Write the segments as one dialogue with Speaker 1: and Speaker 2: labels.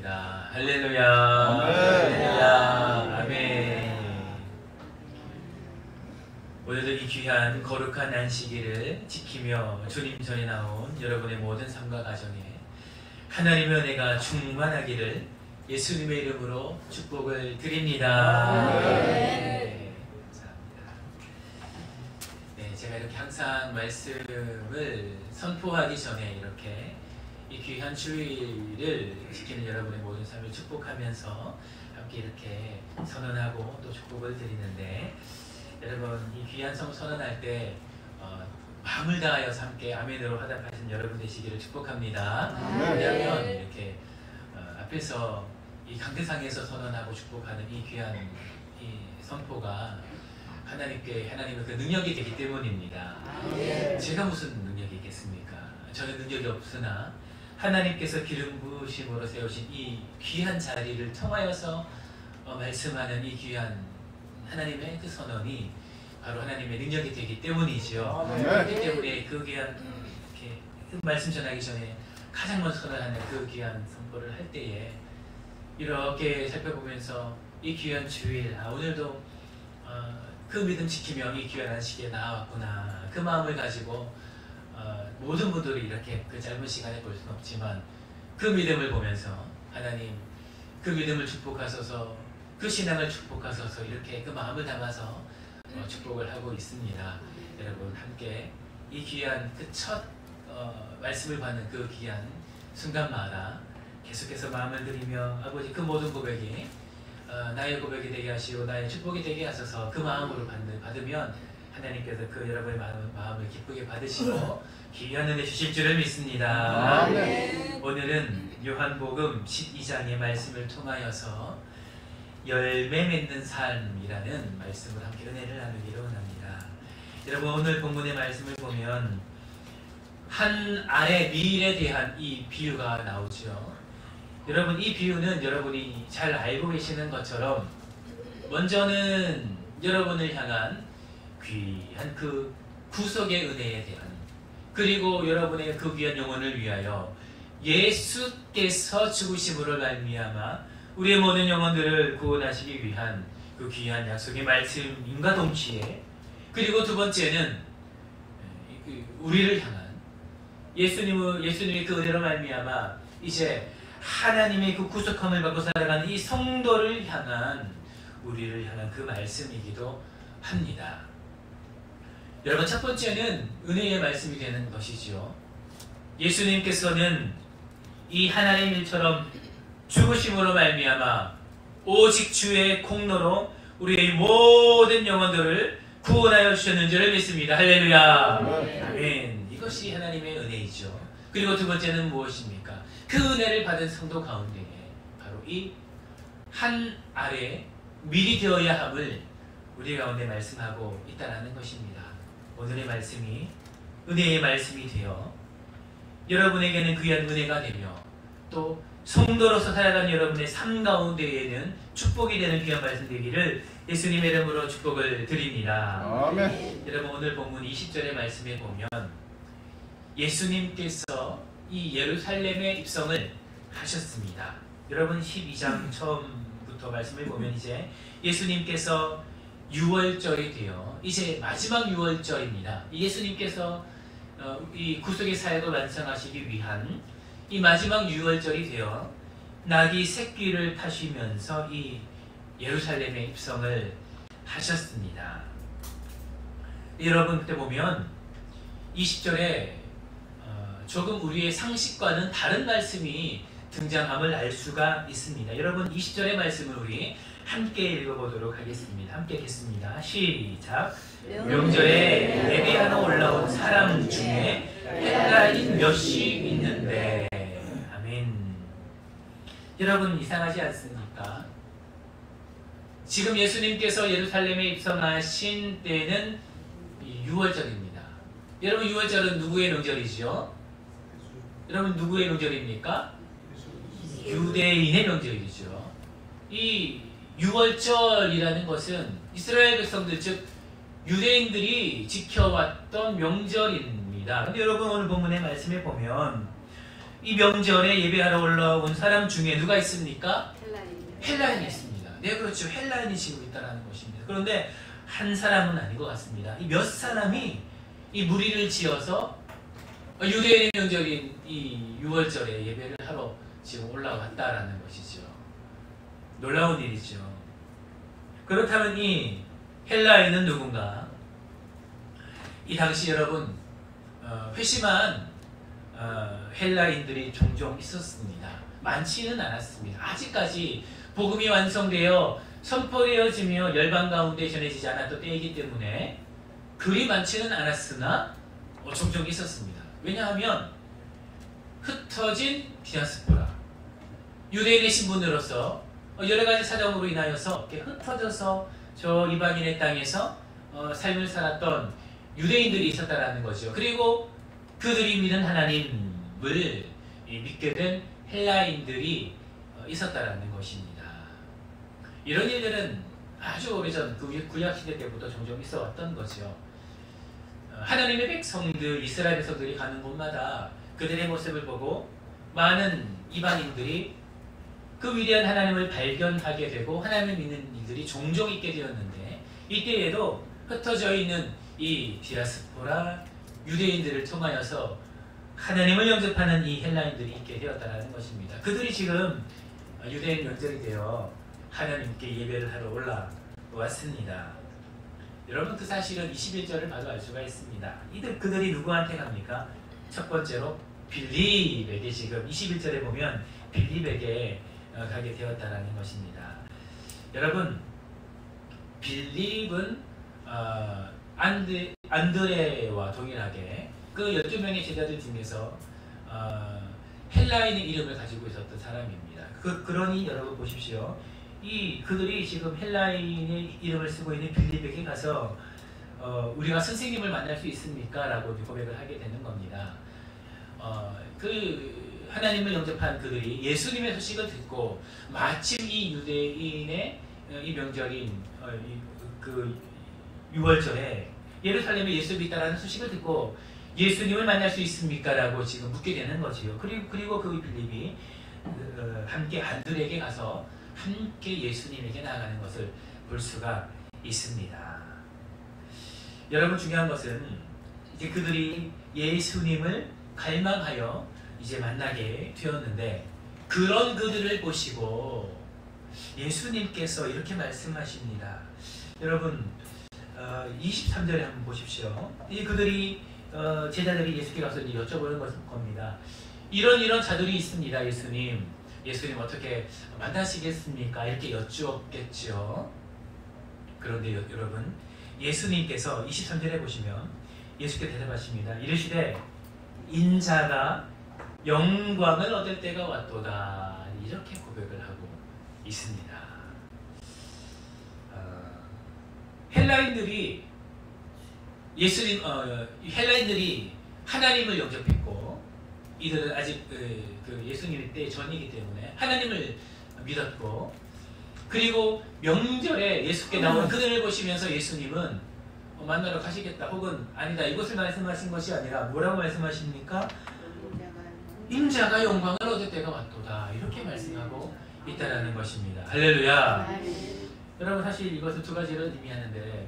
Speaker 1: 기도합니다. 할렐루야. 할렐루야. 아멘. 오늘도 이 귀한 거룩한 안식일을 지키며 주님 전에 나온 여러분의 모든 삶과 가정에 하나님의 은혜가 충만하기를 예수님의 이름으로 축복을 드립니다. 네. 감사합니다. 네, 제가 이렇게 항상 말씀을 선포하기 전에 이렇게 이 귀한 주일을 지키는 여러분의 모든 삶을 축복하면서 함께 이렇게 선언하고 또 축복을 드리는데, 여러분 이 귀한 성 선언할 때 마음을 다하여서 함께 아멘으로 화답하신 여러분 되시기를 축복합니다. 왜냐하면 이렇게 앞에서 이 강대상에서 선언하고 축복하는 이 귀한 이 선포가 하나님의 그 능력이 되기 때문입니다. 제가 무슨 능력이 있겠습니까? 저는 능력이 없으나 하나님께서 기름 부으심으로 세우신 이 귀한 자리를 통하여서 말씀하는 이 귀한 하나님의 그 선언이 바로 하나님의 능력이 되기 때문이죠. 그렇기 때문에 그 귀한 이렇게 말씀 전하기 전에 가장 먼저 선언하는 그 귀한 선포를 할 때에 이렇게 살펴보면서 이 귀한 주일, 오늘도 그 믿음 지키며 이 귀한 안식에 나왔구나, 그 마음을 가지고 모든 분들이 이렇게 그 짧은 시간에 볼 수는 없지만 그 믿음을 보면서 하나님 그 믿음을 축복하소서, 그 신앙을 축복하소서, 이렇게 그 마음을 담아서 축복을 하고 있습니다. 여러분 함께 이 귀한 그 첫 말씀을 받는 그 귀한 순간마다 계속해서 마음을 들이며 아버지 그 모든 고백이 나의 고백이 되게 하시고 나의 축복이 되게 하소서, 그 마음으로 받으면 하나님께서 그 여러분의 마음을 기쁘게 받으시고 귀한 은혜 주실 줄을 믿습니다. 오늘은 요한복음 12장의 말씀을 통하여서 열매 맺는 삶이라는 말씀을 함께 은혜를 나누기로 원합니다. 여러분 오늘 본문의 말씀을 보면 한 알의 밀에 대한 이 비유가 나오죠. 여러분 이 비유는 여러분이 잘 알고 계시는 것처럼 먼저는 여러분을 향한 귀한 그 구속의 은혜에 대한, 그리고 여러분의 그 귀한 영혼을 위하여 예수께서 죽으심으로 말미암아 우리의 모든 영혼들을 구원하시기 위한 그 귀한 약속의 말씀인과 동시에, 그리고 두 번째는 우리를 향한 예수님의 그 은혜로 말미암아 이제 하나님의 그 구속함을 받고 살아가는 이 성도를 향한, 우리를 향한 그 말씀이기도 합니다. 여러분 첫 번째는 은혜의 말씀이 되는 것이죠. 예수님께서는 이 하나님의 일처럼 죽으심으로 말미암아 오직 주의 공로로 우리의 모든 영혼들을 구원하여 주셨는 줄을 믿습니다. 할렐루야. 아멘. 이것이 하나님의 은혜이죠. 그리고 두 번째는 무엇입니까? 그 은혜를 받은 성도 가운데에 바로 이 한 알의 밀이 되어야 함을 우리 가운데 말씀하고 있다는 것입니다. 오늘의 말씀이 은혜의 말씀이 되어 여러분에게는 귀한 은혜가 되며 또 성도로서 살아가는 여러분의 삶 가운데에는 축복이 되는 귀한 말씀 되기를 예수님의 이름으로 축복을 드립니다. 아멘. 여러분 오늘 본문 20절의 말씀에 보면 예수님께서 이 예루살렘에 입성을 하셨습니다. 여러분 12장 처음부터 말씀을 보면 이제 예수님께서 6월절이 되어 이제 마지막 6월절입니다. 예수님께서 이 구속의 사역을 완성하시기 위한 이 마지막 6월절이 되어 나귀 새끼를 타시면서 이 예루살렘에 입성을 하셨습니다. 여러분 그때 보면 20절에 조금 우리의 상식과는 다른 말씀이 등장함을 알 수가 있습니다. 여러분 20절의 말씀을 우리 함께 읽어보도록 하겠습니다. 함께 읽겠습니다. 시작. 명절에 예배하러 올라온 사람 중에 헷갈린 몇씩 있는데. 아멘. 여러분 이상하지 않습니까? 지금 예수님께서 예루살렘에 입성하신 때는 6월절입니다. 여러분 6월절은 누구의 명절이죠? 여러분 누구의 명절입니까? 유대인의 명절이죠. 이 6월절이라는 것은 이스라엘 백성들 즉 유대인들이 지켜왔던 명절입니다. 근데 여러분 오늘 본문의 말씀에 보면 이 명절에 예배하러 올라온 사람 중에 누가 있습니까?
Speaker 2: 헬라인.
Speaker 1: 헬라인이 있습니다. 네, 그렇죠. 헬라인이 지금 있다는 것입니다. 그런데 한 사람은 아닌 것 같습니다. 이 몇 사람이 이 무리를 지어서 유대인의 명절인 이 6월절에 예배를 하러 지금 올라왔다라는 것이죠. 놀라운 일이죠. 그렇다면 이 헬라인은 누군가? 이 당시 여러분 회심한 헬라인들이 종종 있었습니다. 많지는 않았습니다. 아직까지 복음이 완성되어 선포되어지며 열방 가운데 전해지지 않았던 때이기 때문에 그리 많지는 않았으나 종종 있었습니다. 왜냐하면 흩어진 디아스포라, 유대인의 신분으로서 여러 가지 사정으로 인하여서 이렇게 흩어져서 저 이방인의 땅에서 삶을 살았던 유대인들이 있었다라는 거죠. 그리고 그들이 믿는 하나님을 믿게 된 헬라인들이 있었다라는 것입니다. 이런 일들은 아주 오래전 구약시대 때부터 종종 있어 왔던 거죠. 하나님의 백성들, 이스라엘 백성들이 가는 곳마다 그들의 모습을 보고 많은 이방인들이 그 위대한 하나님을 발견하게 되고 하나님을 믿는 일들이 종종 있게 되었는데, 이때에도 흩어져 있는 이 디아스포라 유대인들을 통하여서 하나님을 영접하는 이 헬라인들이 있게 되었다는 것입니다. 그들이 지금 유대인 명절이 되어 하나님께 예배를 하러 올라왔습니다. 여러분, 그 사실은 21절을 봐도 알 수가 있습니다. 그들이 누구한테 갑니까? 첫 번째로 빌립에게, 지금 21절에 보면 빌립에게 가게 되었다는 것입니다. 여러분, 빌립은 안드레와 동일하게 그 12명의 제자들 중에서 헬라인의 이름을 가지고 있었던 사람입니다. 그러니 여러분 보십시오. 그들이 지금 헬라인의 이름을 쓰고 있는 빌립에게 가서 우리가 선생님을 만날 수 있습니까? 라고 고백을 하게 되는 겁니다. 하나님을 영접한 그들이 예수님의 소식을 듣고 마침 이 유대인의 이 명절인 그 6월절에 예루살렘에 예수님이 있다라는 소식을 듣고 예수님을 만날 수 있습니까? 라고 지금 묻게 되는 거지요. 그리고 그 빌립이 함께 안드레에게 가서 함께 예수님에게 나아가는 것을 볼 수가 있습니다. 여러분, 중요한 것은 이제 그들이 예수님을 갈망하여 이제 만나게 되었는데, 그런 그들을 보시고 예수님께서 이렇게 말씀하십니다. 여러분, 23절에 한번 보십시오. 그들이 제자들이 예수께 가서 여쭤보는 겁니다. 이런 자들이 있습니다. 예수님 어떻게 만나시겠습니까? 이렇게 여쭈었겠죠. 그런데 여러분, 예수님께서 23절에 보시면 예수께 대답하십니다. 이르시되 인자가 영광을 얻을 때가 왔도다. 이렇게 고백을 하고 있습니다. 헬라인들이 하나님을 영접했고, 이들은 아직 그 예수님 때 전이기 때문에 하나님을 믿었고, 그리고 명절에 예수께 나온 그들을 보시면서 예수님은 만나러 가시겠다, 혹은 아니다, 이것을 말씀하신 것이 아니라 뭐라고 말씀하십니까? 인자가 영광을 얻을 때가 왔도다. 이렇게 말씀하고 있다라는 것입니다. 할렐루야. 여러분, 사실 이것은 두 가지를 의미하는데,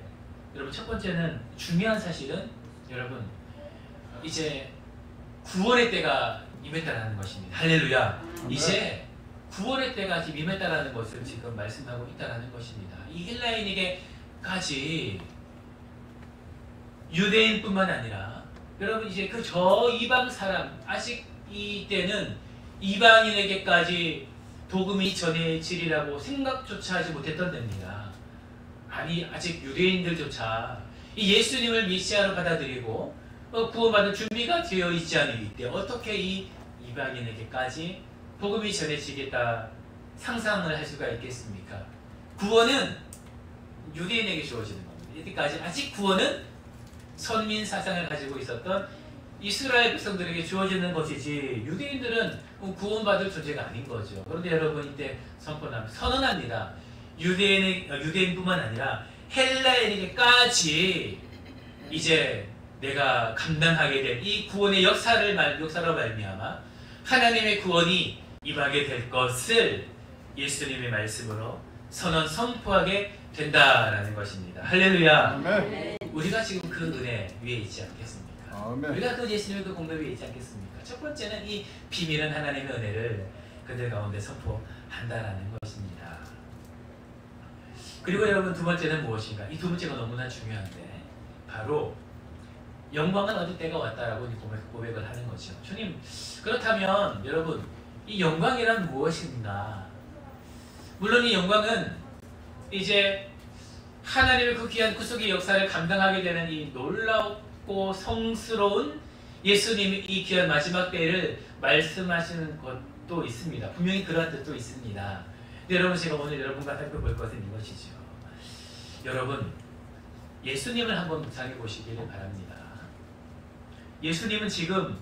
Speaker 1: 여러분, 첫 번째는 중요한 사실은 여러분 이제 구원의 때가 임했다라는 것입니다. 할렐루야. 이제 구원의 때가 지금 임했다라는 것을 지금 말씀하고 있다라는 것입니다. 이 헬라인에게까지, 유대인뿐만 아니라 여러분 이제 그 저 이방 사람, 아직 이때는 이방인에게까지 복음이 전해지리라고 생각조차 하지 못했던 때입니다. 아니, 아직 유대인들조차 이 예수님을 메시아로 받아들이고 구원받을 준비가 되어 있지 않은 이때 어떻게 이 이방인에게까지 복음이 전해지겠다 상상을 할 수가 있겠습니까? 구원은 유대인에게 주어지는 겁니다. 이때까지 아직 구원은 선민 사상을 가지고 있었던 이스라엘 백성들에게 주어지는 것이지, 유대인들은 구원받을 존재가 아닌 거죠. 그런데 여러분, 이때 선언합니다. 유대인뿐만 아니라 헬라인에게까지 이제 내가 감당하게 될 이 구원의 역사로 말미암아 하나님의 구원이 임하게 될 것을 예수님의 말씀으로 선포하게 된다라는 것입니다. 할렐루야.
Speaker 2: 아멘.
Speaker 1: 우리가 지금 그 은혜 위에 있지 않겠습니까?
Speaker 2: 아멘.
Speaker 1: 우리가 그 예수님의 그 공로 위에 있지 않겠습니까? 첫 번째는 이 비밀은 하나님의 은혜를 그들 가운데 선포한다라는 것입니다. 그리고 여러분, 두 번째는 무엇인가? 이 두 번째가 너무나 중요한데 바로 영광은 얻을 때가 왔다라고 고백을 하는 거죠. 주님, 그렇다면 여러분, 이 영광이란 무엇인가? 물론 이 영광은 이제 하나님의 그 귀한 구속의 역사를 감당하게 되는 이 놀랍고 성스러운 예수님이 이 귀한 마지막 때를 말씀하시는 것도 있습니다. 분명히 그러한 뜻도 있습니다. 근데 여러분, 제가 오늘 여러분과 살펴볼 것은 이것이죠. 여러분, 예수님을 한번 묵상해 보시기를 바랍니다. 예수님은 지금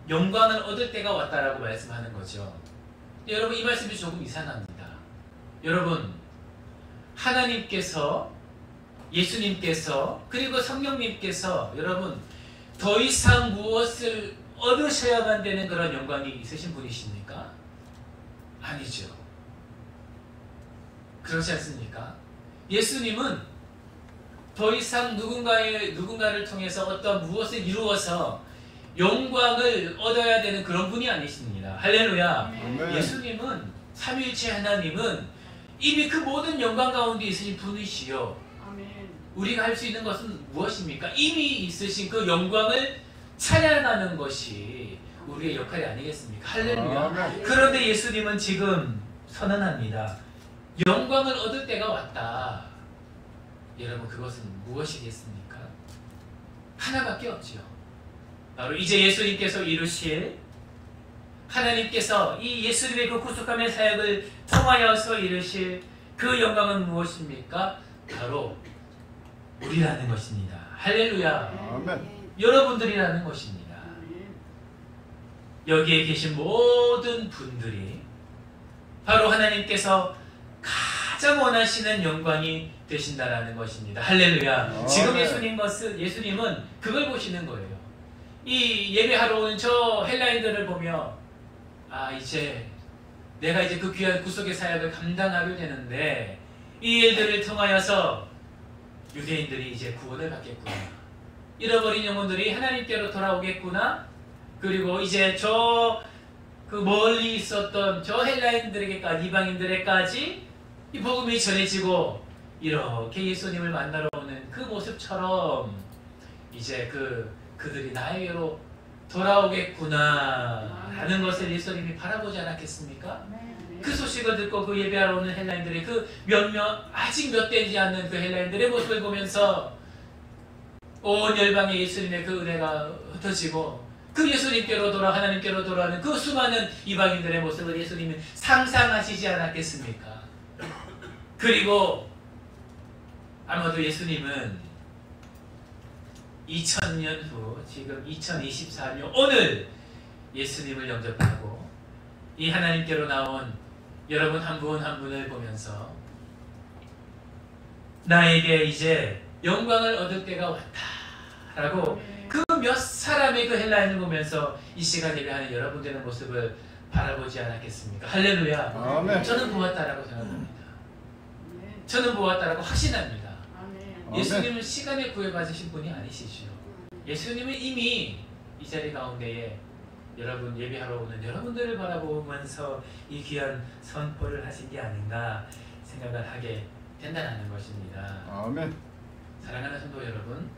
Speaker 1: 영광을 얻을 때가 왔다라고 말씀하는 거죠. 여러분, 이 말씀이 조금 이상합니다. 여러분, 하나님께서, 예수님께서, 그리고 성령님께서 여러분 더 이상 무엇을 얻으셔야만 되는 그런 영광이 있으신 분이십니까? 아니죠. 그렇지 않습니까? 예수님은 더 이상 누군가를 통해서 어떤 무엇을 이루어서 영광을 얻어야 되는 그런 분이 아니십니다. 할렐루야.
Speaker 2: 아멘.
Speaker 1: 예수님은 삼위일체 하나님은 이미 그 모든 영광 가운데 있으신 분이시요.
Speaker 3: 아멘.
Speaker 1: 우리가 할 수 있는 것은 무엇입니까? 이미 있으신 그 영광을 찬양하는 것이 우리의 역할이 아니겠습니까? 할렐루야.
Speaker 2: 아멘.
Speaker 1: 그런데 예수님은 지금 선언합니다. 영광을 얻을 때가 왔다. 여러분, 그것은 무엇이겠습니까? 하나밖에 없지요. 바로 이제 예수님께서 이루실, 하나님께서 이 예수님의 그 구속함의 사역을 통하여서 이루실 그 영광은 무엇입니까? 바로 우리라는 것입니다. 할렐루야.
Speaker 2: 아멘.
Speaker 1: 여러분들이라는 것입니다.
Speaker 3: 아멘.
Speaker 1: 여기에 계신 모든 분들이 바로 하나님께서 가장 원하시는 영광이 되신다라는 것입니다. 할렐루야. 지금 예수님은 그걸 보시는 거예요. 이 예배하러 오는 저 헬라인들을 보며, 이제 내가 이제 그 귀한 구속의 사역을 감당하게 되는데 이 일들을 통하여서 유대인들이 이제 구원을 받겠구나. 잃어버린 영혼들이 하나님께로 돌아오겠구나. 그리고 이제 그 멀리 있었던 저 헬라인들에게까지, 이방인들에게까지 이 복음이 전해지고 이렇게 예수님을 만나러 오는 그 모습처럼 이제 그들이 나에게로 돌아오겠구나 하는 것을 예수님이 바라보지 않았겠습니까? 그 소식을 듣고 그 예배하러 오는 헬라인들의 그 아직 몇 되지 않는 그 헬라인들의 모습을 보면서 온 열방에 예수님의 그 은혜가 흩어지고 그 예수님께로 하나님께로 돌아오는 그 수많은 이방인들의 모습을 예수님이 상상하시지 않았겠습니까? 그리고 아마도 예수님은 2000년 후, 지금 2024년 오늘 예수님을 영접하고 이 하나님께로 나온 여러분 한 분 한 분을 보면서 나에게 이제 영광을 얻을 때가 왔다라고 그 몇 사람의 그 헬라인을 보면서 이 시간 예배하는 여러분들의 모습을 바라보지 않았겠습니까? 할렐루야.
Speaker 2: 아멘.
Speaker 1: 저는 보았다라고 생각합니다. 저는 보았다라고 확신합니다.
Speaker 3: 아멘.
Speaker 1: 예수님은 시간에 구애받으신 분이 아니시죠. 예수님은 이미 이 자리 가운데에 여러분 예배하러 오는 여러분들을 바라보면서 이 귀한 선포를 하신 게 아닌가 생각을 하게 된다는 것입니다.
Speaker 2: 아멘.
Speaker 1: 사랑하는 성도 여러분,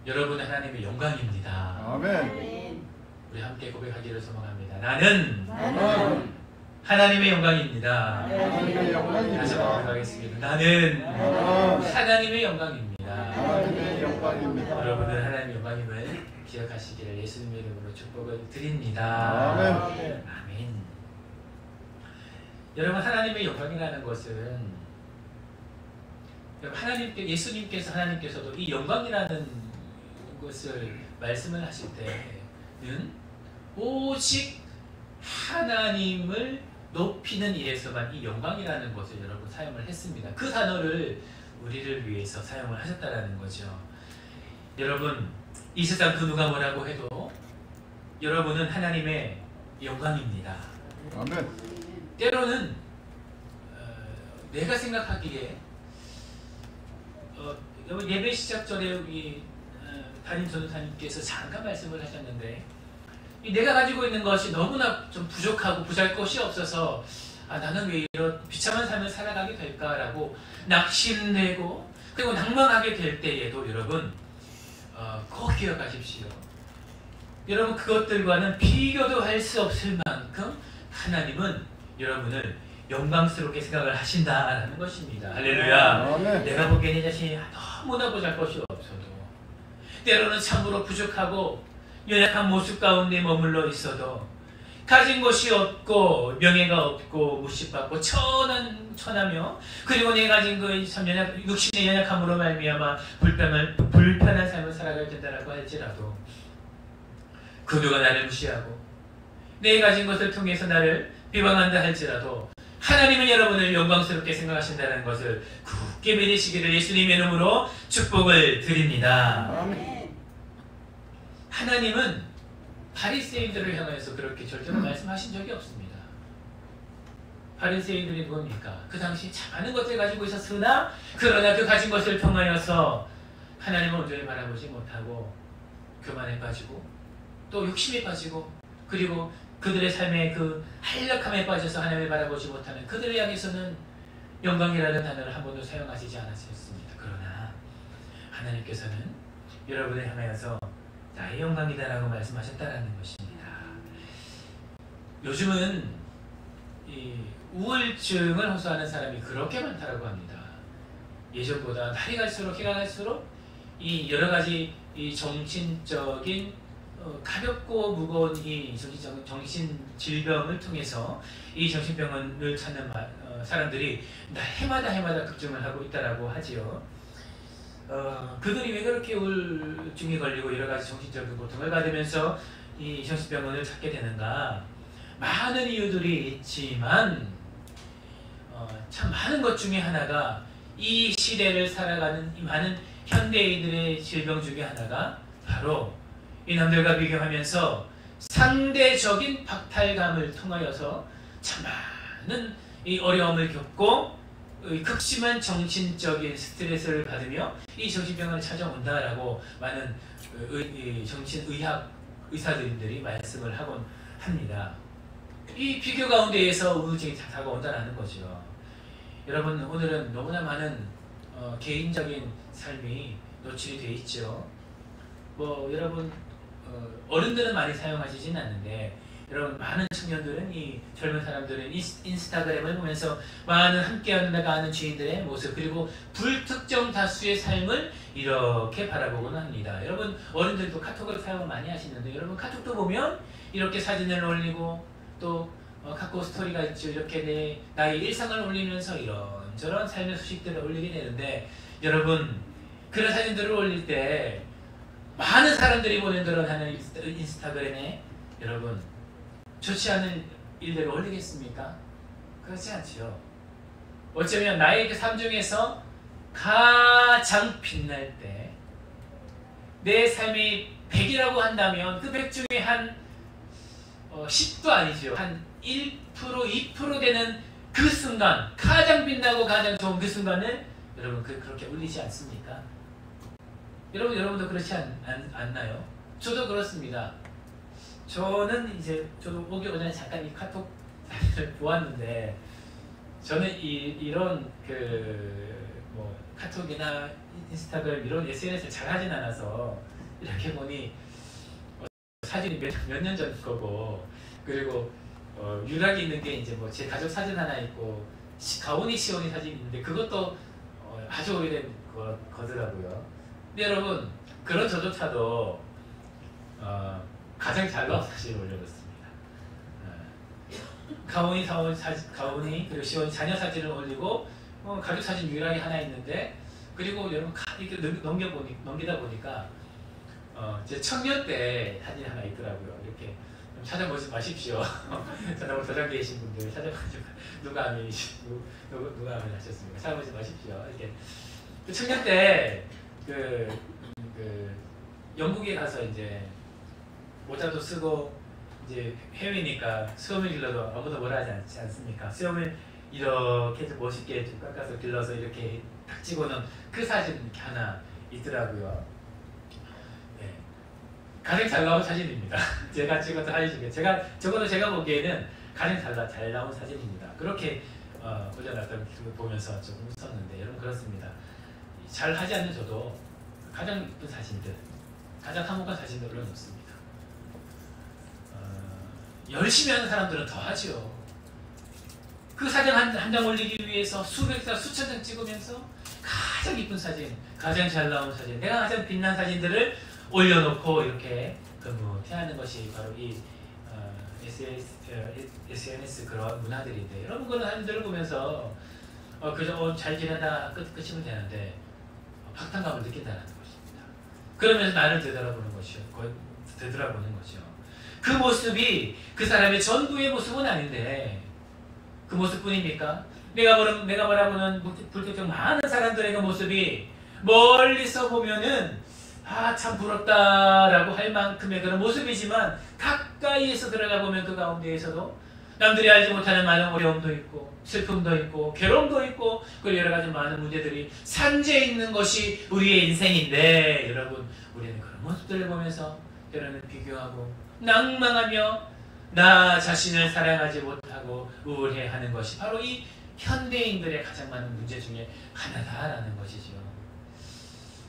Speaker 1: 여러분은 하나님의 영광입니다.
Speaker 2: 아멘.
Speaker 1: 우리 함께 고백하기를 소망합니다. 나는
Speaker 2: 아멘.
Speaker 1: 하나님의 영광입니다.
Speaker 2: 하나님의 영광입니다.
Speaker 1: 다시 한번 고백하겠습니다. 나는 하나님의 영광입니다.
Speaker 2: 하나님의 영광입니다.
Speaker 1: 여러분은 하나님의 영광임을 기억하시기를 예수님의 이름으로 축복을 드립니다.
Speaker 2: 아멘.
Speaker 1: 아멘. 여러분, 하나님의 영광이라는 것은 예수님께서 하나님께서도 이 영광이라는 것을 말씀을 하실 때는 오직 하나님을 높이는 일에서만 이 영광이라는 것을 여러분 사용을 했습니다. 그 단어를 우리를 위해서 사용을 하셨다라는 거죠. 여러분, 이 세상 그 누가 뭐라고 해도 여러분은 하나님의 영광입니다.
Speaker 2: 아멘.
Speaker 1: 때로는 내가 생각하기에 예배 시작 전에 우리 담임 전도사님께서 잠깐 말씀을 하셨는데 내가 가지고 있는 것이 너무나 좀 부족하고 부잘것이 없어서 나는 왜 이런 비참한 삶을 살아가게 될까라고 낙심되고 그리고 낭망하게 될 때에도 여러분 꼭 기억하십시오. 여러분 그것들과는 비교도 할 수 없을 만큼 하나님은 여러분을 영광스럽게 생각을 하신다라는 것입니다. 할렐루야.
Speaker 2: 아멘.
Speaker 1: 내가 보기에 내 자신이 너무나 보잘것이 없어도 때로는 참으로 부족하고 연약한 모습 가운데 머물러 있어도 가진 것이 없고 명예가 없고 무시받고 천하며 그리고 내가 가진 그 참 육신의 연약함으로 말미암아 불편한 삶을 살아가야 된다라고 할지라도 그 누가 나를 무시하고 내가 가진 것을 통해서 나를 비방한다 할지라도 하나님은 여러분을 영광스럽게 생각하신다는 것을 굳게 믿으시기를 예수님의 이름으로 축복을 드립니다.
Speaker 2: 아멘.
Speaker 1: 하나님은 바리새인들을 향해서 그렇게 절대로 말씀하신 적이 없습니다. 바리새인들이 뭡니까? 그 당시 참 많은 것을 가지고 있었으나 그러나 그 가진 것을 통하여서 하나님을 온전히 바라보지 못하고 교만에 빠지고 또 욕심에 빠지고 그리고 그들의 삶의 그 한력함에 빠져서 하나님을 바라보지 못하는 그들을 향해서는 영광이라는 단어를 한 번도 사용하시지 않으셨습니다. 그러나 하나님께서는 여러분을 향하여서 나의 영광이다라고 말씀하셨다라는 것입니다. 요즘은 이 우울증을 호소하는 사람이 그렇게 많다라고 합니다. 예전보다 날이 갈수록 해가 갈수록 이 여러 가지 이 정신적인 가볍고 무거운 이 정신 질병을 통해서 이 정신병원을 찾는 사람들이 해마다 급증을 하고 있다라고 하지요. 그들이 왜 그렇게 우울증에 걸리고 여러 가지 정신적인 고통을 받으면서 이 정신병원을 찾게 되는가? 많은 이유들이 있지만 참 많은 것 중에 하나가 이 시대를 살아가는 이 많은 현대인들의 질병 중에 하나가 바로 이 남들과 비교하면서 상대적인 박탈감을 통하여서 참 많은 이 어려움을 겪고 극심한 정신적인 스트레스를 받으며 이 정신병을 찾아온다라고 많은 정신의학 의사들이 말씀을 하곤 합니다. 이 비교 가운데에서 우울증이 다가온다라는 거죠. 여러분 오늘은 너무나 많은 개인적인 삶이 노출이 되어 있죠. 여러분 어른들은 많이 사용하시진 않는데 여러분 많은 청년들은 이 젊은 사람들은 인스타그램을 보면서 많은 함께하는 나가는 주인들의 모습 그리고 불특정 다수의 삶을 이렇게 바라보곤 합니다. 여러분 어른들도 카톡을 사용을 많이 하시는데 여러분 카톡도 보면 이렇게 사진을 올리고 또 카카오 스토리가 있죠. 이렇게 나의 일상을 올리면서 이런저런 삶의 소식들을 올리게 되는데 여러분 그런 사진들을 올릴 때 많은 사람들이 보는 그런 하는 인스타그램에 여러분 좋지 않은 일들을 올리겠습니까? 그렇지 않지요. 어쩌면 나의 그 삶 중에서 가장 빛날 때 내 삶이 100이라고 한다면 그 100 중에 한 10도 아니죠. 한 1%, 2% 되는 그 순간 가장 빛나고 가장 좋은 그 순간을 여러분 그렇게 올리지 않습니까? 여러분도 그렇지 않나요? 저도 그렇습니다. 저도 오기 전에 잠깐 이 카톡 사진을 보았는데 저는 이런 카톡이나 인스타그램 이런 SNS를 잘 하진 않아서 이렇게 보니 사진이 몇 년 전 거고 그리고 유락이 있는 게 이제 제 가족 사진 하나 있고 가온이 시온이 사진이 있는데 그것도 아주 오래된 거더라고요. 근데 여러분 그런 저조차도 가장 잘 나온 사진을 올려놓습니다. 가온이 그리고 시온이 자녀 사진을 올리고 가족 사진 유일하게 하나 있는데 그리고 여러분 이렇게 넘기다 보니까 제 청년 때 사진 하나 있더라고요. 이렇게 찾아보지 마십시오. 찾아보고 도장 계신 분들 찾아보지 누가 하셨습니까? 찾아보지 마십시오. 이렇게 청년 때 영국에 가서 이제 모자도 쓰고 이제 해외니까 수염을 길러도 아무도 뭐라 하지 않지 않습니까? 수염을 이렇게 좀 멋있게 좀 깎아서 길러서 이렇게 탁 찍어놓은 그 사진 이렇게 하나 있더라고요. 네. 가장 잘 나온 사진입니다. 제가 찍었던 사진 중에 적어도 제가 보기에는 가장 잘 나온 사진입니다. 그렇게 올려놨던 그 보면서 좀 웃었는데 여러분 그렇습니다. 잘 하지 않는 저도 가장 예쁜 사진들, 가장 화목한 사진들 올려놓습니다. 열심히 하는 사람들은 더 하죠. 그 사진 한 장 올리기 위해서 수백 장, 수천 장 찍으면서 가장 이쁜 사진, 가장 잘 나온 사진, 내가 가장 빛난 사진들을 올려놓고 이렇게 태하는 것이 바로 이 SNS 그런 문화들인데, 여러분 그런 사람들을 보면서 그저 잘 지내다 끝이면 되는데 박탈감을 느낀다는 것입니다. 그러면서 나를 되돌아보는 것이요, 되돌아보는 거죠. 그 모습이 그 사람의 전부의 모습은 아닌데 그 모습뿐입니까? 내가 바라보는 불특정 많은 사람들의 그 모습이 멀리서 보면은 참 부럽다라고 할 만큼의 그런 모습이지만 가까이에서 들어가 보면 그 가운데에서도 남들이 알지 못하는 많은 어려움도 있고 슬픔도 있고 괴로움도 있고 그리고 여러 가지 많은 문제들이 산재해 있는 것이 우리의 인생인데, 여러분 우리는 그런 모습들을 보면서 때로는 비교하고 낭망하며 나 자신을 사랑하지 못하고 우울해하는 것이 바로 이 현대인들의 가장 많은 문제 중에 하나다라는 것이죠.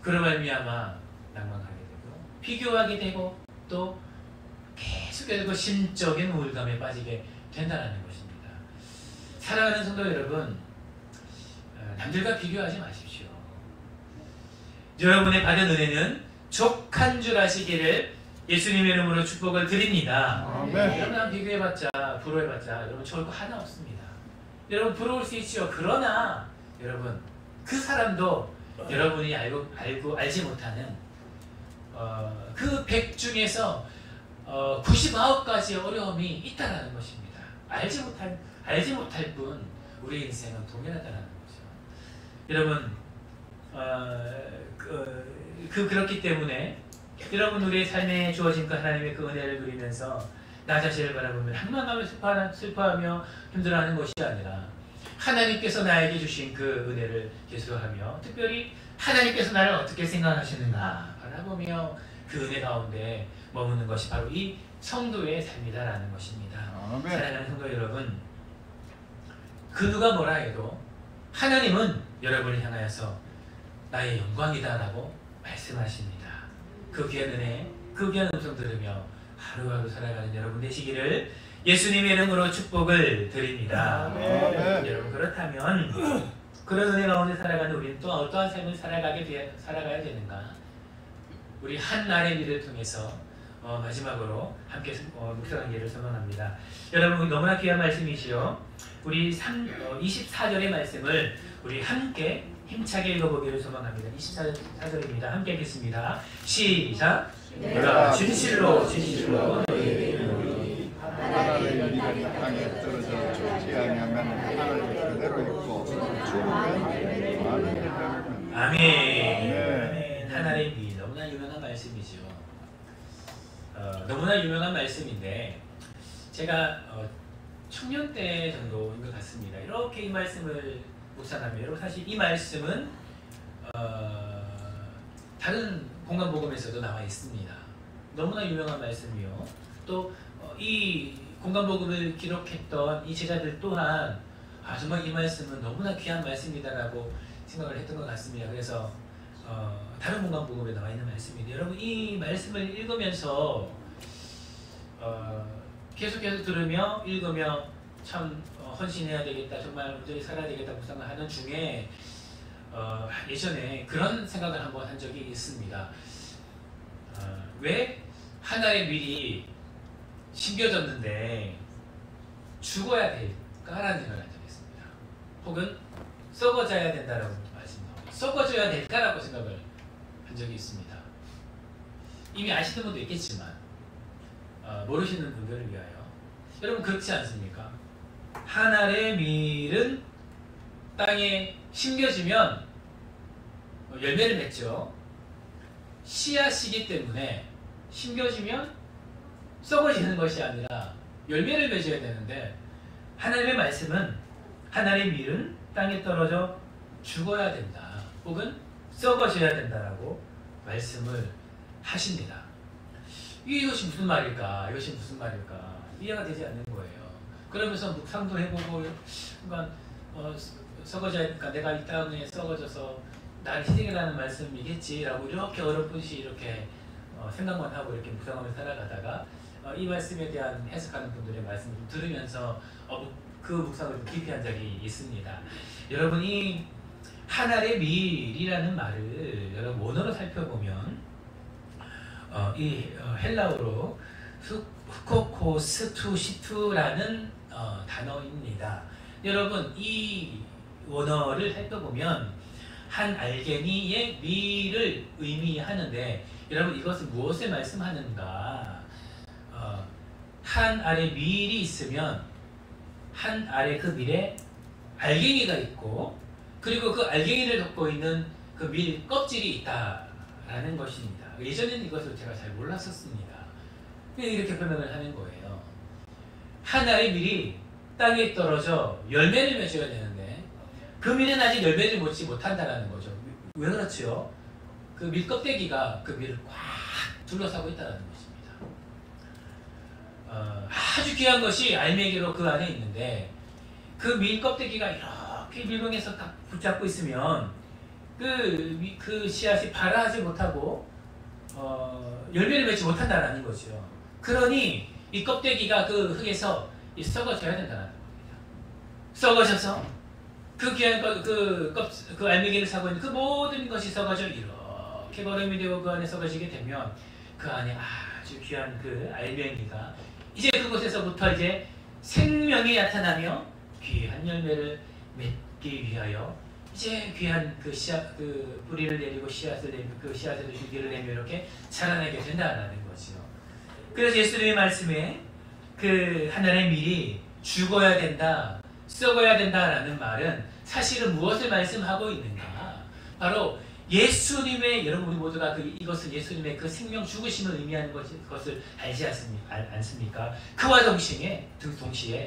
Speaker 1: 그로 말미암아 낭망하게 되고 비교하게 되고 또 계속해서 심적인 우울감에 빠지게 된다는 것입니다. 사랑하는 성도 여러분, 남들과 비교하지 마십시오. 여러분의 받은 은혜는 족한 줄 아시기를 예수님의 이름으로 축복을 드립니다.
Speaker 2: 아멘.
Speaker 1: 여러분 비교해봤자 부러워해봤자 여러분 좋을 거 하나 없습니다. 여러분 부러울 수 있지요. 그러나 여러분 그 사람도 여러분이 알지 못하는 그 100 중에서 99가지의 어려움이 있다라는 것입니다. 알지 못할 뿐 우리 인생은 동일하다는 거죠. 여러분 그렇기 때문에 여러분 우리의 삶에 주어진 그 하나님의 그 은혜를 누리면서 나 자신을 바라보면 한만하며 슬퍼하며 힘들어하는 것이 아니라 하나님께서 나에게 주신 그 은혜를 계속하며 특별히 하나님께서 나를 어떻게 생각하시는가 바라보며 그 은혜 가운데 머무는 것이 바로 이 성도의 삶이다라는 것입니다.
Speaker 2: 아멘.
Speaker 1: 사랑하는 성도 여러분, 그 누가 뭐라 해도 하나님은 여러분을 향하여서 나의 영광이다라고 말씀하십니다. 그 귀한 은혜, 그 귀한 음성 들으며 하루하루 살아가는 여러분 되시기를 예수님의 이름으로 축복을 드립니다.
Speaker 2: 아멘.
Speaker 1: 여러분 그렇다면 그런 은혜 가운데 살아가는 우리는 또 어떠한 삶을 살아가야 되는가? 우리 한날의 일을 통해서 마지막으로 함께 묵상하기를 소망합니다. 여러분 너무나 귀한 말씀이시요. 우리 24절의 말씀을 우리 함께 힘차게 읽어보기를 소망합니다. 24절입니다. 함께 읽겠습니다. 시작! 내가 진실로 너희에게 이르노니
Speaker 2: 하나님의 일이 땅에 떨어져 죽지 아니하면 하나님 그대로 있고 죽으면 많은 일을
Speaker 1: 아멘. 하나의 미 너무나 유명한 말씀이죠. 너무나 유명한 말씀인데 제가 청년 때 정도인 것 같습니다. 이렇게 이 말씀을 묵상하며 여러분 사실 이 말씀은 다른 공간복음에서도 나와 있습니다. 너무나 유명한 말씀이요. 또 이 공간복음을 기록했던 이 제자들 또한 정말 이 말씀은 너무나 귀한 말씀이다라고 생각을 했던 것 같습니다. 그래서 다른 공간복음에 나와 있는 말씀인데 여러분 이 말씀을 읽으면서 계속해서 들으며 읽으며 참 헌신해야 되겠다, 정말 온전히 살아야 되겠다 묵상을 하는 중에 예전에 그런 생각을 한번 한 적이 있습니다. 왜 하나의 밀이 심겨졌는데 죽어야 될까라는 생각을 한 적이 있습니다. 혹은 썩어져야 된다라고 말씀하고 썩어져야 될까라고 생각을 한 적이 있습니다. 이미 아시는 분도 있겠지만 모르시는 분들을 위하여 여러분 그렇지 않습니까? 한 알의 밀은 땅에 심겨지면 열매를 맺죠. 씨앗이기 때문에 심겨지면 썩어지는 것이 아니라 열매를 맺어야 되는데 하나님의 말씀은 하나님의 밀은 땅에 떨어져 죽어야 된다 혹은 썩어져야 된다라고 말씀을 하십니다. 이것이 무슨 말일까? 이것이 무슨 말일까? 이해가 되지 않는 거예요. 그러면서 묵상도 해보고 그러니까 썩어져야 내가 이 땅에 썩어져서 나를 희생이라는 말씀이겠지라고 이렇게 어렴풋이 이렇게 생각만 하고 이렇게 묵상하며 살아가다가 이 말씀에 대한 해석하는 분들의 말씀을 좀 들으면서 그 묵상을 좀 깊이 한 적이 있습니다. 여러분이 하늘의 밀이라는 말을 여러분 원어로 살펴보면 이 헬라어로 후코코스투시투라는 단어입니다. 여러분 이 원어를 살펴보면 한 알갱이의 밀을 의미하는데 여러분 이것은 무엇을 말씀하는가? 한 알에 밀이 있으면 한 알에 그 밀에 알갱이가 있고 그리고 그 알갱이를 덮고 있는 그 밀 껍질이 있다라는 것입니다. 예전에는 이것을 제가 잘 몰랐었습니다. 이렇게 설명을 하는 거예요. 한 알의 밀이 땅에 떨어져 열매를 맺어야 되는데 그 밀은 아직 열매를 맺지 못한다는 거죠. 왜 그렇죠? 그 밀 껍데기가 그 밀을 꽉 둘러싸고 있다는 것입니다. 아주 귀한 것이 알맹이로 그 안에 있는데 그 밀 껍데기가 이렇게 밀봉해서 딱 붙잡고 있으면 그 씨앗이 발화하지 못하고 열매를 맺지 못한다는 거죠. 그러니 이 껍데기가 그 흙에서 썩어져야 된다는 겁니다. 썩어져서 그 귀한 그 알맹이를 사고 있는 그 모든 것이 썩어져 이렇게 거름이 되고 그 안에 썩어지게 되면 그 안에 아주 귀한 그 알맹이가 이제 그곳에서부터 이제 생명이 나타나며 귀한 열매를 맺기 위하여 이제 귀한 그 씨앗, 그 뿌리를 내리고 씨앗을 내리고 그 씨앗에도 줄기를 내며 이렇게 자라나게 된다는 거죠. 그래서 예수님의 말씀에 그 하나님의 밀이 죽어야 된다, 썩어야 된다라는 말은 사실은 무엇을 말씀하고 있는가? 바로 예수님의 여러분 우리 모두가 이것은 예수님의 그 생명 죽으심을 의미하는 것을 알지 않습니까? 그와 동시에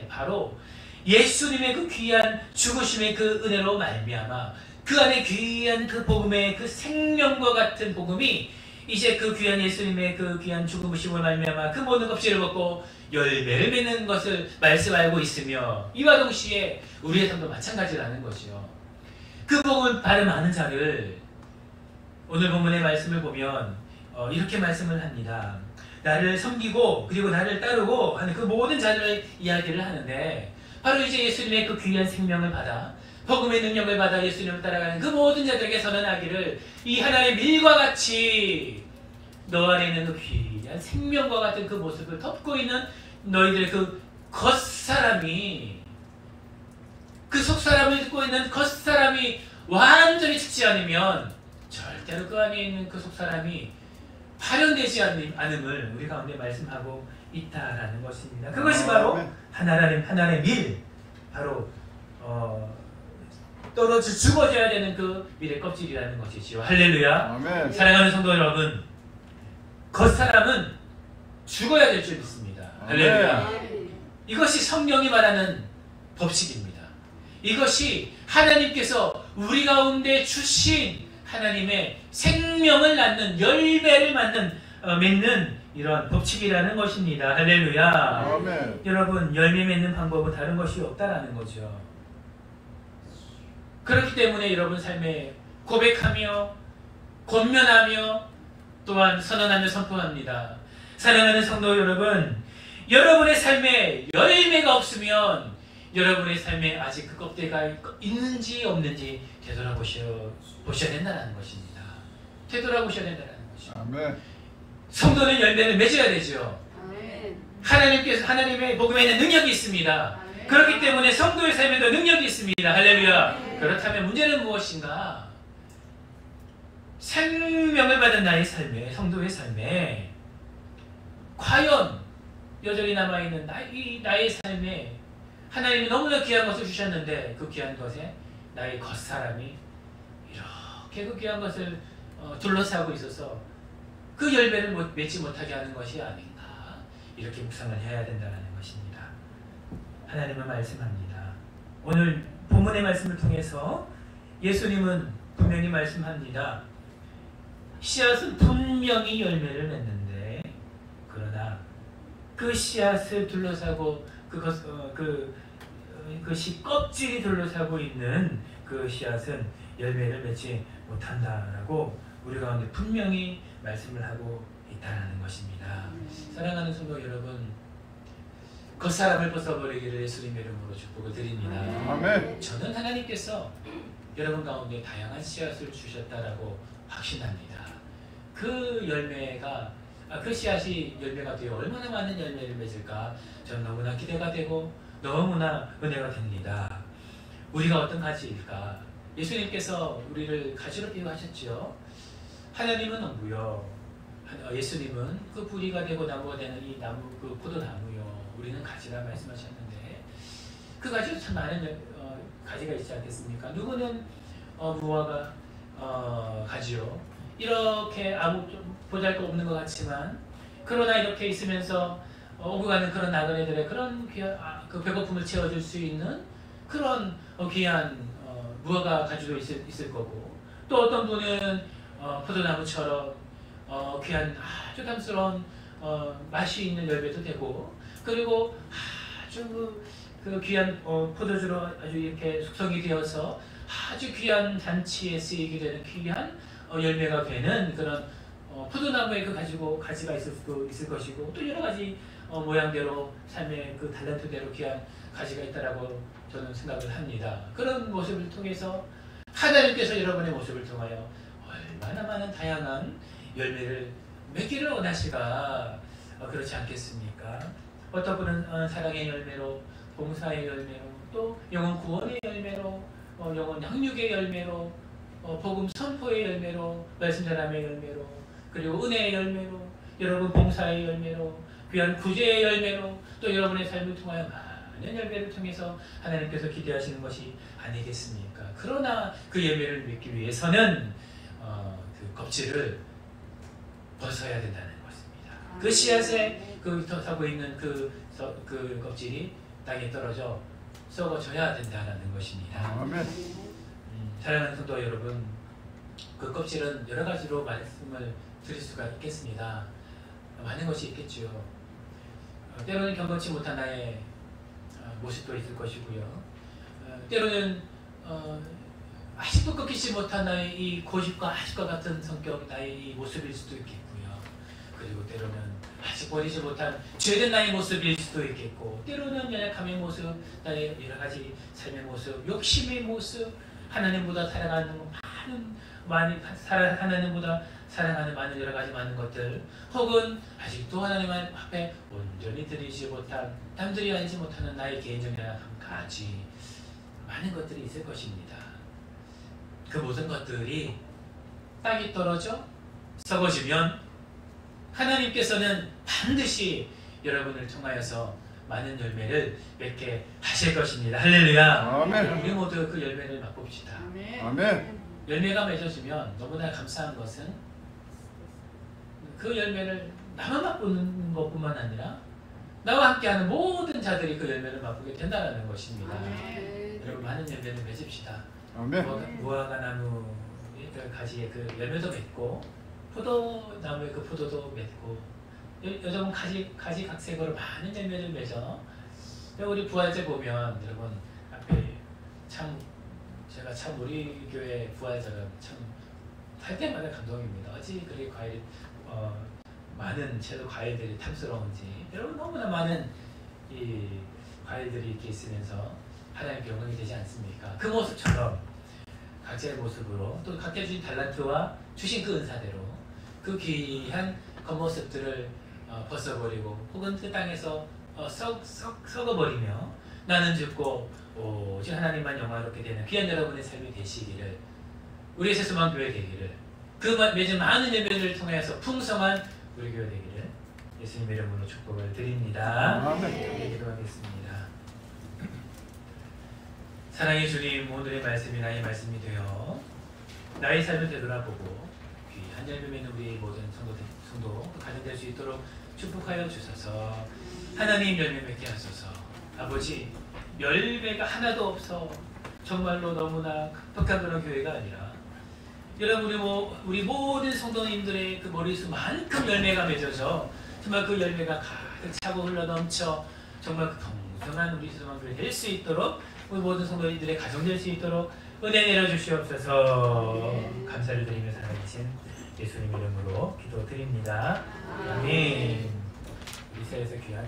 Speaker 1: 바로 예수님의 그 귀한 죽으심의 그 은혜로 말미암아 그 안에 귀한 그 복음의 그 생명과 같은 복음이 이제 그 귀한 예수님의 그 귀한 죽으심을 말미암아 그 모든 껍질을 벗고 열매를 맺는 것을 말씀하고 있으며 이와 동시에 우리의 삶도 마찬가지라는 것이요. 그 복음을 발음하는 자를 오늘 본문의 말씀을 보면 이렇게 말씀을 합니다. 나를 섬기고 그리고 나를 따르고 하는 그 모든 자들의 이야기를 하는데 바로 이제 예수님의 그 귀한 생명을 받아 복음의 능력을 받아 예수님을 따라가는 그 모든 자들에게 선언하기를 이 하나님의 밀과 같이 너 안에 있는 그 귀한 생명과 같은 그 모습을 덮고 있는 너희들의 그 겉사람이 그 속사람을 듣고 있는 겉사람이 완전히 죽지 않으면 절대로 그 안에 있는 그 속사람이 발현되지 않음을 우리 가운데 말씀하고 있다라는 것입니다. 그것이 바로 하나님의 밀, 바로 떨어져 죽어져야 되는 그 밀의 껍질이라는 것이지요. 할렐루야.
Speaker 2: 아멘.
Speaker 1: 사랑하는 성도 여러분, 겉사람은 죽어야 될 줄 믿습니다. 할렐루야. 이것이 성경이 말하는 법칙입니다. 이것이 하나님께서 우리 가운데 주신 하나님의 생명을 낳는 열매를 맺는 이런 법칙이라는 것입니다. 할렐루야.
Speaker 2: 아멘.
Speaker 1: 여러분 열매 맺는 방법은 다른 것이 없다라는 거죠. 그렇기 때문에 여러분 삶에 고백하며 권면하며 또한 선언하며 선포합니다. 사랑하는 성도 여러분, 여러분의 삶에 열매가 없으면 여러분의 삶에 아직 그 껍데기가 있는지 없는지 되돌아보셔야 된다는 것입니다. 되돌아보셔야 된다는 것입니다.
Speaker 2: 아멘.
Speaker 1: 성도는 열매를 맺어야 되죠. 하나님의 복음에는 능력이 있습니다. 그렇기 때문에 성도의 삶에도 능력이 있습니다. 할렐루야. 그렇다면 문제는 무엇인가? 생명을 받은 나의 삶에, 성도의 삶에 과연 여전히 남아있는 나의 삶에 하나님이 너무나 귀한 것을 주셨는데 그 귀한 것에 나의 겉사람이 이렇게 그 귀한 것을 둘러싸고 있어서 그 열매를 맺지 못하게 하는 것이 아닌가? 이렇게 묵상을 해야 된다는 것입니다. 하나님은 말씀합니다. 오늘 본문의 말씀을 통해서 예수님은 분명히 말씀합니다. 씨앗은 분명히 열매를 맺는데 그러나 그 씨앗을 둘러싸고 그것이 껍질이 둘러싸고 있는 그 씨앗은 열매를 맺지 못한다라고 우리 가운데 분명히 말씀을 하고 있다는 것입니다. 사랑하는 성도 여러분, 겉사람을 벗어버리기를 예수님의 이름으로 축복을 드립니다.
Speaker 2: 아멘.
Speaker 1: 저는 하나님께서 여러분 가운데 다양한 씨앗을 주셨다라고 확신합니다. 그 열매가 그 씨앗이 열매가 되어 얼마나 많은 열매를 맺을까 저는 너무나 기대가 되고 너무나 은혜가 됩니다. 우리가 어떤 가지일까? 예수님께서 우리를 가지로 비유하셨죠. 하나님은 나무요, 예수님은 그 뿌리가 되고 나무가 되는 이 나무, 그 포도나무요, 우리는 가지라 말씀하셨는데 그 가지도 참 많은 가지가 있지 않겠습니까? 누구는 무화과 가지요. 이렇게 아무 보잘것없는 것 같지만 그러나 이렇게 있으면서 오고 가는 그런 나그네들의 그런 그 배고픔을 채워줄 수 있는 그런 귀한 무화과 가지도 있을 거고, 또 어떤 분은 포도나무처럼 귀한 아주 탐스러운 맛이 있는 열매도 되고, 그리고 아주 그 귀한 포도주로 아주 이렇게 숙성이 되어서 아주 귀한 잔치에 쓰이게 되는 귀한 열매가 되는 그런 포도나무에 그 가지가 있을 것이고, 또 여러 가지 모양대로 삶의 그 달란트대로 귀한 가지가 있다라고 저는 생각을 합니다. 그런 모습을 통해서 하나님께서 여러분의 모습을 통하여 얼마나 많은 다양한 열매를 맺기를 원하시가 그렇지 않겠습니까? 어떤 분은 사랑의 열매로, 봉사의 열매로, 또 영혼 구원의 열매로, 영혼 양육의 열매로, 복음 선포의 열매로, 말씀 전함의 열매로, 그리고 은혜의 열매로, 여러분 봉사의 열매로, 귀한 구제의 열매로, 또 여러분의 삶을 통하여 많은 열매를 통해서 하나님께서 기대하시는 것이 아니겠습니까? 그러나 그 열매를 맺기 위해서는 그 껍질을 벗어야 된다는 것입니다. 그 씨앗에 사고 있는 그 껍질이 땅에 떨어져 썩어져야 된다는 것입니다.
Speaker 2: 아멘.
Speaker 1: 사랑하는 성도 여러분, 그 껍질은 여러 가지로 말씀을 드릴 수가 있겠습니다. 많은 것이 있겠지요. 때로는 경건치 못한 나의 모습도 있을 것이고요. 때로는 아직도 꺾이지 못한 나의 이 고집과 아직과 같은 성격, 나의 이 모습일 수도 있겠고요. 그리고 때로는 아직 버리지 못한 죄된 나의 모습일 수도 있겠고, 때로는 연약함의 모습, 나의 여러 가지 삶의 모습, 욕심의 모습, 하나님보다 사랑하는 하나님보다 사랑하는 많은 여러 가지 많은 것들, 혹은 아직도 하나님 앞에 온전히 드리지 못한, 남들이 알지 못하는 나의 개인적인 연약함까지 많은 것들이 있을 것입니다. 그 모든 것들이 땅이 떨어져 썩어지면 하나님께서는 반드시 여러분을 통하여서 많은 열매를 맺게 하실 것입니다. 할렐루야.
Speaker 2: 아멘.
Speaker 1: 우리 모두 그 열매를 맛봅시다.
Speaker 2: 아멘.
Speaker 1: 열매가 맺어지면 너무나 감사한 것은 그 열매를 나만 맛보는 것뿐만 아니라 나와 함께하는 모든 자들이 그 열매를 맛보게 된다는 것입니다. 여러분, 많은 열매를 맺읍시다.
Speaker 2: 아멘.
Speaker 1: 무화과 나무의 그 가지에 그 열매도 맺고, 포도나무의 그 포도도 맺고, 여러분 가지 각색으로 많은 열매를 맺어. 우리 부활절 보면 여러분 앞에 제가 참 우리 교회 부활절은 참 할 때마다 감동입니다. 어찌 그렇게 많은 채소 과일들이 탐스러운지. 여러분, 너무나 많은 이 과일들이 이렇게 있으면서 하나님께 영광이 되지 않습니까? 그 모습처럼 각자의 모습으로, 또 각자 주신 달란트와 주신 그 은사대로 그 귀한 겉모습들을 벗어버리고, 혹은 그 땅에서 썩어버리며 나는 죽고 오직 하나님만 영화롭게 되는 귀한 여러분의 삶이 되시기를, 우리의 세수만 교회 되기를, 그 맺은 많은 열매를 통해서 풍성한 우리 교회 되기를 예수님의 이름으로 축복을 드립니다.
Speaker 2: 아멘.
Speaker 1: 기도하겠습니다. 사랑의 주님, 오늘의 말씀이 나의 말씀이 되어 나의 삶을 되돌아보고 귀한 열매 맺는 우리 모든 성도 가정 될 수 있도록 축복하여 주소서. 하나님 열매 맺게 하소서. 아버지, 열매가 하나도 없어 정말로 너무나 급박한 그런 교회가 아니라 여러분 우리 모든 성도님들의 그 머릿수만큼 열매가 맺어져 정말 그 열매가 가득 차고 흘러넘쳐 정말 그 풍성한 우리 소망교회 될 수 있도록 우리 모든 성도님들의 가정 될 수 있도록 은혜 내려주시옵소서. 감사를 드리며 살아계신 예수님 이름으로 기도드립니다. 아멘. 이스라엘에서 귀한